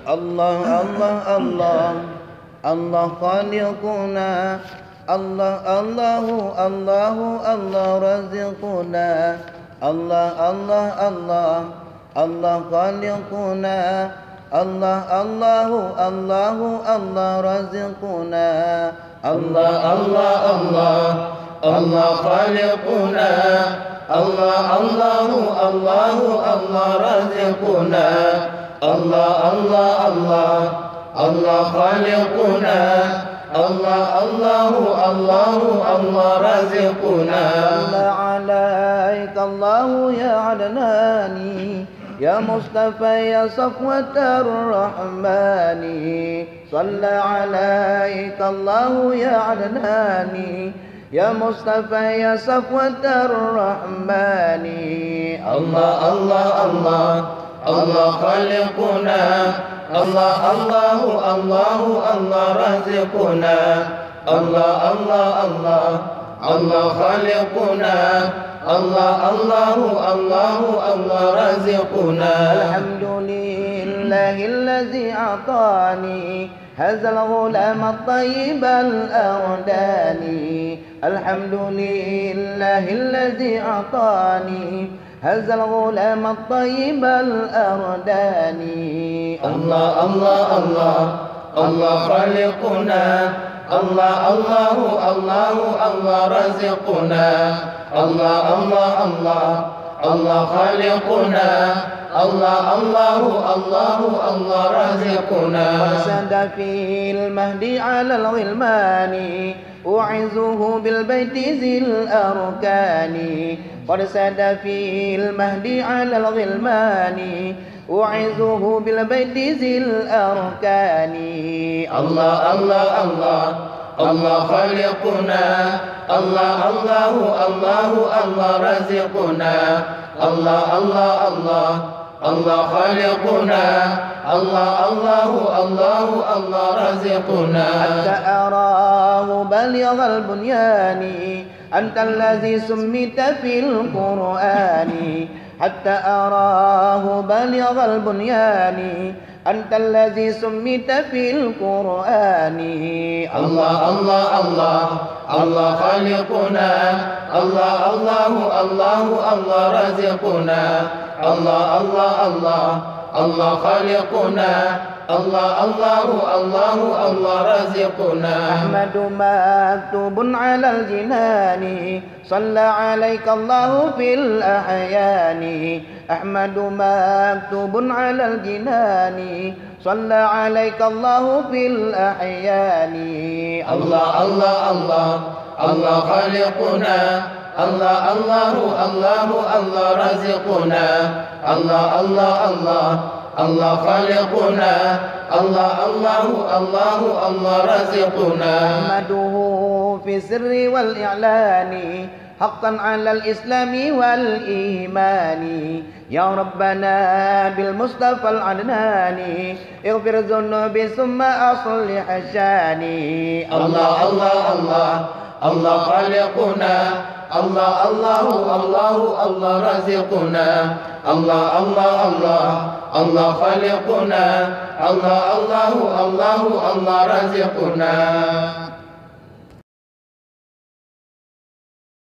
الله الله الله الله خالقنا الله الله الله الله رازقنا الله الله الله الله خالقنا الله الله الله الله رازقنا الله الله الله الله خالقنا الله الله الله الله رازقنا الله الله الله الله خالقنا الله الله الله الله رازقنا صلى عليك الله يا عدناني يا مصطفى يا صفوة الرحمن صلى عليك الله يا عدناني يا مصطفى يا صفوة الرحمن الله الله الله الله خالقنا الله الله الله الله رازقنا الله الله الله الله خالقنا الله الله الله الله رازقنا الحمد لله الذي أعطاني هذا الغلام الطيب الأوداني الحمد لله الذي أعطاني هذا الغلام الطيب الأرداني الله الله الله الله خالقنا الله الله الله الله رازقنا الله الله الله الله خالقنا الله الله الله الله رازقنا وسد في المهدي على الغلمان أعزه بالبيت ذي الأركان قد ساد في المهدي على الغلمان أعزه بالبيت ذي الأركان الله الله الله الله خالقنا الله الله الله الله رازقنا الله الله الله الله خالقنا الله الله الله الله رازقنا حتى أراه بلغ البنيان أنت الذي سميت في القرآن حتى أراه بلغ البنيان أنت الذي سميت في القرآن الله الله الله الله خالقنا الله الله الله الله رازقنا الله الله الله الله خالقنا الله الله الله الله رازقنا أحمد مكتوب على الجنان صلى عليك الله في الأحيان أحمد مكتوب على الجنان صلى عليك الله في الأحيان الله الله الله الله خالقنا الله الله الله الله رازقنا الله الله الله الله خالقنا الله الله الله الله رازقنا أحمده في السر والإعلان حقا على الإسلام والإيمان يا ربنا بالمصطفى العدناني اغفر ذنوبي ثم أصلح شاني الله الله الله الله خالقنا الله الله الله الله رازقنا الله الله الله الله خالقنا الله الله الله الله رازقنا